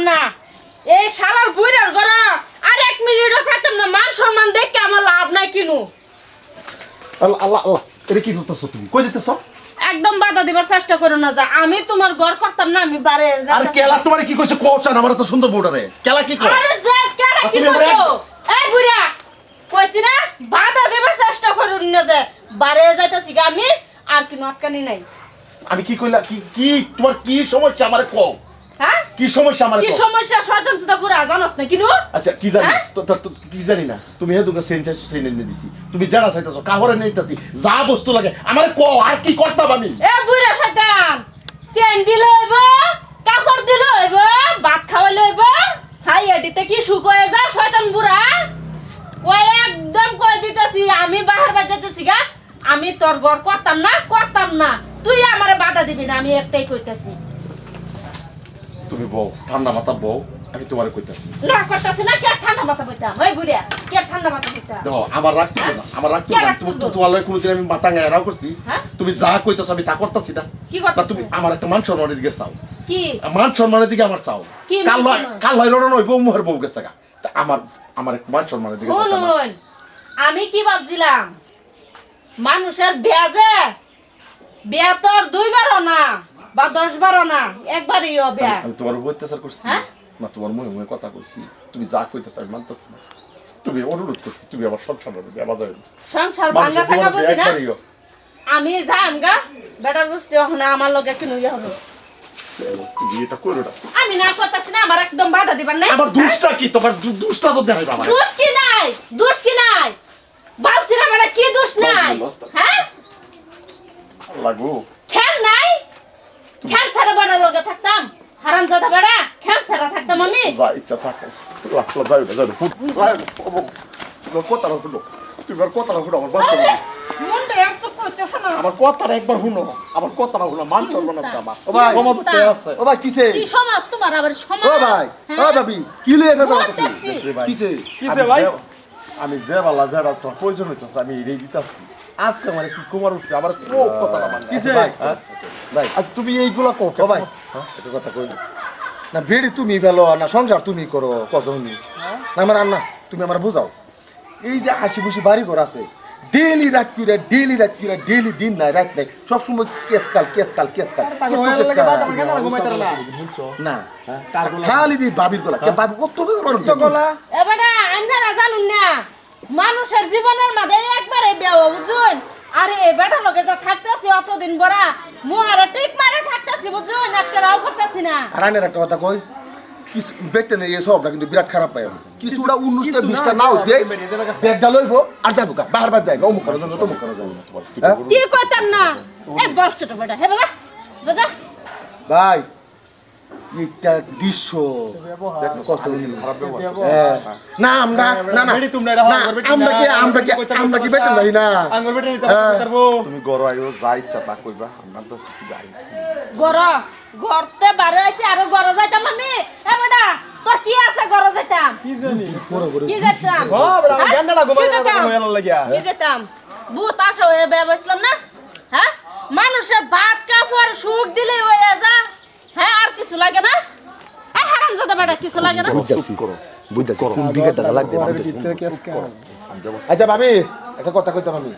না এই শালার বুইড়ার ঘরে আর 1 মিনিটও থাকতাম না মান সম্মান দেখে আমার লাভ নাই কিনু আল্লাহ আল্লাহ আল্লাহ এটা কি করতেছো তুমি কই যেতেছো একদম বাধা দিবার চেষ্টা করো না যা আমি তোমার ঘর করতাম না আমি বারে আর কেলা তোমারে কি কইছে কোচান আমার তো সুন্দর বউটারে কেলা কি কর আরে যা কেডা কি করো এই বুইড়া কইছি না বাধা দিবার চেষ্টা করো না যে বারে যাইতাছি আমি আর কিনু আটকানি নাই আমি কি কইলা কি তোমার কি সমস্যা আমারে কও হ্যাঁ কি সমস্যা আমারে কি কও সমস্যা শয়তান সুদা পুরা জানোস না কিনু আচ্ছা কি জানি হ্যাঁ? তো কি জানি না তুমি হে দুটো সেন্স সেনে নিয়ে দিছি তুমি যারা চাইতাছো কাহরে নেইতাছি যা বস্তু লাগে আমারে কও আর কি করতাম আমি এ বুইড়া শয়তান সেন দিল হইব কাপড় দিল হইব ভাত খাওয়াইলে হইব হাই এডিতে কি শুকোয় যা শয়তান বুড়া ওই একদম কই দিতেছি আমি বাহির বাজাইতেছি গা আমি তোর ঘর করতাম না তুই আমারে বাধা দিবি না আমি একটাই কইতাছি তুমি বউ ঠান্ডা মাথা বউ আমি তোমারে কইতাছি না করতাছি না কে ঠান্ডা মাথা বইতাম ওই বুড়া কে ঠান্ডা মাথা বইতাম দেখো আমার রাগ তুলো না আমার রাগ তুলো কে না রাগ তুমি তুলবো? তোমার লয় কোনোদিন আমি মাথা গায়রাও করছি হ্যাঁ? তুমি যা কইতাছো আমি তা করতাছি না কি না করতাছি তুমি আমার একটা মান সম্মানের দিকে চাও কি মান সম্মানের দিকে আমার চাও কি মান সম্মান? কাল হয় লড়ানো হইব মুহের বউ গেছে গা তা আমার এক মান সম্মানের দিকে চাও শুনুন আমি কি ভাবছিলাম মানুষের বিয়া তোর 2 বারও না বা 10 বারও না একবারই বিয়া আমি তোমার উপর অত্যাচার করছি হ্যাঁ? না তোমার মুহে মুহে কথা কইছি তুমি যা কইতেছো আমি মানতেছি না তুমি অনুরোধ করছি তুমি আমার সংসার হবে আমার যাবে সংসার ভাঙা থাকা বুঝি না আমি যাম গা বেটার বুঝতে ওখানে আমার লগে কিনু ইয়া হলো তুমি এটা করো না আমি না করতেছি না আমার একদম বাধা দিবার নাই আমার দুষ্টা কি তোমার দুষ্টা তো দেখাইবা আমার দোষ কি নাই বালছিরা বেটা কি দোষ নাই হ্যাঁ লাগো খেল নাই খেল ছাড়া বেটার লগে থাকতাম হারাম জাদা বেটা খেল ছাড়া থাকতাম আমি যা ইচ্ছা থাকে লাখলা যাই না যাই ফুট তুমি কথা না শুনো তুমি আর কথা না শুনো আমার বাসা মনটা এত কইতেছ না আমার কথাটা একবার শুনো আমার কথা না শুনো মান চলবে না আমার ও ভাই ক্ষমা তো কে আছে ও ভাই কিসে কি সমাজ তোমার আবার সমাজ ও ভাই ও ভাবি কি লইয়া ফেলা চাচ্ছি। কিসে কিসে ভাই আমি যে বালা যারা তোর প্রয়োজন হইতাছে আমি এই দিতাছি আজকে আমার একটু কুমার উঠছে আমার খুব কথাটা মানে কিসে ভাই ভাই আর তুমি এইগুলা কও ও ভাই এটা কথা কই না বেড়ি তুমি ফেলো না সংসার তুমি করো কসমি না আমার আন্না তুমি আমার বুঝাও এই যে হাসি খুশি বাড়ি ঘর আছে ডেইলি রাত করে ডেইলি দিন নাই রাত নাই সবসময় কেস কাল না খালি দি বাবির গলা কে বাবি কত গলা এবারে আন্ধারা জানুন না মানুষের জীবনের মাঝে একবারে বিয়া বুঝুন আরে এ বেটা লগে যা থাকতেছি অতদিন বড়া মুহারে টিক মারে থাকতেছি বুঝুন একটা রাও করতেছি না আর আইনের একটা কথা কই কিছু বেটে নেই সবটা কিন্তু বিরাট খারাপ পাই কিছুটা 19টা 20টা নাও দে ব্যাগটা লইবো আর যাবো কা বারবার যাইবো অমুক করে যাবো তমুক করে যাবো কি কইতাম না এই বসটা বেটা হে বাবা দাদা ভাই এটা দৃশ্য কত না আমরা না না আমরা কি বেটে নাই না তুমি গড় আইও যা ইচ্ছা তা কইবা আমরা তো যাই গরতে বারে আইছে আর গর যাইতাম আমি এ বেটা তোর কি আছে গর যাইতাম কি যাইতাম কি যেতাম ভূত আসো এ বসলাম না হ্যাঁ মানুষের ভাত কাপড় সুখ দিলে হয়ে যা হ্যাঁ আর কিছু লাগে না এ হারাম জাদা বেটা কিছু লাগে না বুঝাচ্ছি কোন বিঘাটা লাগছে আচ্ছা ভাবি একটা কথা কইতাম আমি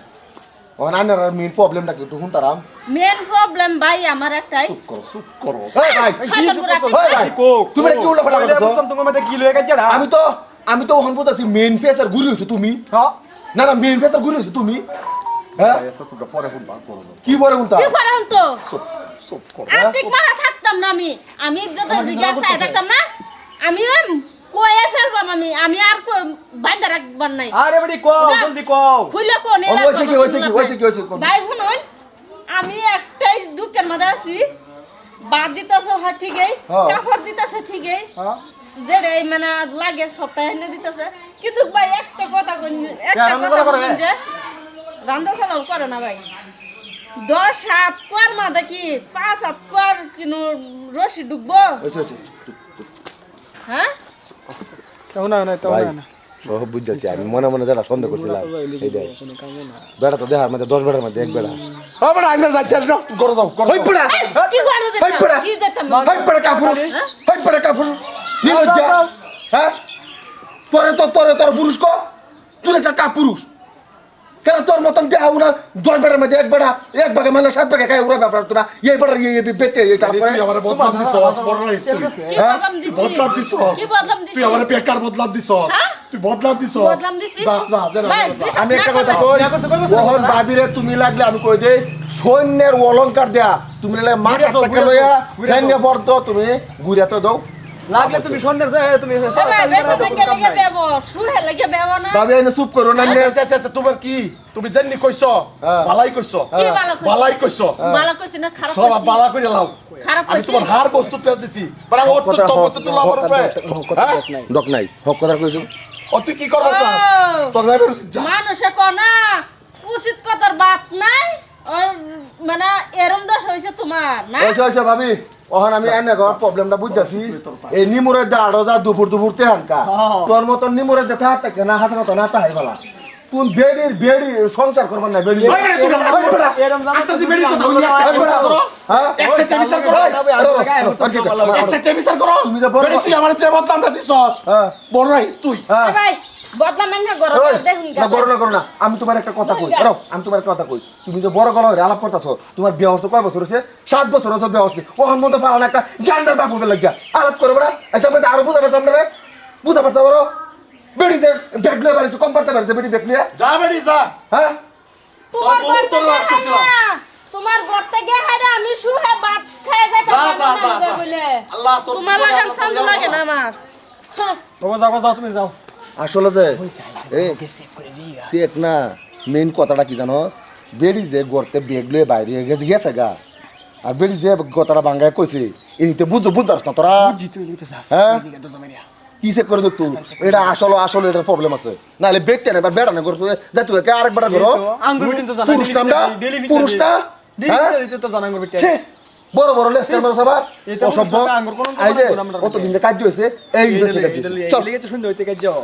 ও নানার মেইন প্রবলেমটা কি একটু শুনতারাম মেন প্রবলেম ভাই আমার একটাই চুপ করো এই ভাই শয়তান পুরা এই ভাই তুমি কি উল্টা পাল্টা করছো আমি তো ওখান বলতাছি মেইন ফেসার ঘুরি হইছো তুমি না না মেইন ফেসার ঘুরি হইছো তুমি হ্যাঁ এসা তোমরা পরে ফোন বার করো কি বলে বলতা কি করে হতো চুপ করো আর্থিক মারা থাকতাম না আমি যত জিজ্ঞাস চাই থাকতাম না আমি কয়ে ফেলবাম আমি আর বাইন্দা রাখবার নাই আরে বেটি কও জলদি কও খুলে কোন হইছে কি ভাই শুনুন আমি একটাই দুঃখের মধ্যে আছি বাদ দিতেছে হ্যাঁ ঠিকই কাপড় দিতেছে ঠিকই যেটা মানে লাগে সবটা এনে দিতেছে কিন্তু ভাই একটা কথা একটা কথা বলুন যে রান্না চালাও করে না ভাই 10 হাত কোয়ার মা দেখি 5 হাত কোয়ার কিনো রশি ডুববো হ্যাঁ তাও না না সব বুঝাচ্ছি আমি মনে মনে যারা সন্দেহ করছিলাম এই দেখ বেড়া তো দেখার মধ্যে 10 বেড়ার মধ্যে এক বেড়া ও বেড়া আমি যাচ্ছি না করো দাও হই পড়া কি করে হই পড়া কি যেতাম হই পড়া কাপুর নিলজ্জা হ্যাঁ তোর পুরুষ কো তুই একটা কা পুরুষ কেন তোর মতন দেখাও না 10 বেড়ার মধ্যে এক বাগে মানে 7 বাগে খাই ওরা ব্যাপার তোরা এই বেড়ার এই বেতে এই তারপরে তুই আমারে বদলাম দিছস বড় রাইস তুই কি হ্যাঁ? বদলাম দিছি বদলাম দিছস কি বদলাম দিছি তুই আমারে বেকার বদলাম দিছস হ্যাঁ? তুই বদলাম দিছস বদলাম দিছি যা যা যা ভাই, যা। বিশ্বাস আমি একটা না কথা করলে- কই ওহন বাবিরে তুমি লাগলে আমি কই দেই সৈন্যের অলংকার দেয়া তুমি লাগলে মাথা টাকা লইয়া ঠ্যাঙ্গে পড়ত তুমি গুড়া তো দাও লাগলে তুমি সন্ন্যাস তুমি এ ভাই, বেতন লেগে লেগে বেবো, শুয়ে লেগে বেবো না। বাবি এনে চুপ করো না আচ্ছা আচ্ছা আচ্ছা, তোমার কি তুমি জানি কইছ হ্যাঁ। বালাই কইছ কি ভালো কইছি? বালাই কইছ ভালো কইছি না খারাপ সব কইছি? বালা কইরা লাও খারাপ আমি কইছি? তোমার হার বস্তু পেয়ে দিছি বড় ও তো তো তুলা আমার উপরে হ্যাঁ? দক নাই হক কথা কইছো ও তুই কি করছ ও, তোর যাইবে যা মানুষে কনা উচিত কথার বাত নাই ওর মানে এরম দোষ হইছে তোমার না ওইছে ভাবি ওহন আমি এনে ঘর প্রবলেমটা বুঝতাছি এই নিমুরের দা আড়ো যা দুপুর তে হানকা তোর মতন নিমুরের দা থাকতে না হাতে কথা না তাই বলা কোন বেড়ি সংসার করবার না বেড়ি ওই বেটা, তুই বেটা, ওই বেটা। এরম জামা আত্মজি বেড়ি কথা বলি, একসাথে বিচার করো। হ্যাঁ একসাথে বিচার করো। একসাথে বিচার করো। তুমি যে বড়- বেড়ি তুই আমার যে বদনামটা দিছস, হ্যাঁ। বড় রাইস তুই। হ্যাঁ এ ভাই বদলা মেনে গরো ওই, দেখুন না করো না আমি তোমার একটা কথা কই করো আমি তোমার একটা কথা কই তুমি যে বড় গলা হয়ে আলাপ করতেছো তোমার বিয়ে হচ্ছে কয় বছর হচ্ছে 7 বছর হচ্ছে বিয়ে হচ্ছে ওখান মধ্যে পাওয়া একটা জান্ডার বাপ হবে লাগিয়া আলাপ করো বড়া এটা মধ্যে আরো বুঝা পারছো আমরা বুঝা পারছো বড় বেড়ি যে দেখলে পারিছো কম পারতে পারিছো বেড়ি দেখলে যা বেড়ি যা। হ্যাঁ তোমার তোর বউ ঘর তোর থেকে রাগ করছিল। হাইরা, তোমার ঘর থেকে হাইরা আমি শুয়ে ভাত খেয়ে যাইতে যা, যা, যা, যা। বলে আল্লাহ তোর তোমার জীবনে লাগে আল্লাহ শান্তি তোর লাগে না জানো। আমার হ্যাঁ। বাবা যাও তুমি যাও আসলে যে এই চেক না মেইন কথাটা কি জানোস বেড়ি যে গড়তে বেগ লয়ে বাইরে গেছে গা আর বেড়ি যে কথাটা বাঙ্গায় কইছে এনিতে বুঝতে না তোরা হ্যাঁ কি চেক করে দেখতো এটা আসলে এটার প্রবলেম আছে নাহলে বেগটা না বেড়া না করতে যা তুই কে আরেক বেড়া করো আঙ্গুর বিটিন তো জানা পুরুষ কামটা পুরুষটা হ্যাঁ তো জানা আঙ্গুর বিটিন ছে বড় লেসকার মানুষ আবার এই তো অসভ্য পুরুষটা আঙ্গুর কোন এই যে আমরা কতদিন যে কাজ হয়েছে এই হচ্ছে কাজ হয়েছে। চল এই তো সুন্দর হইতে কাজ যাও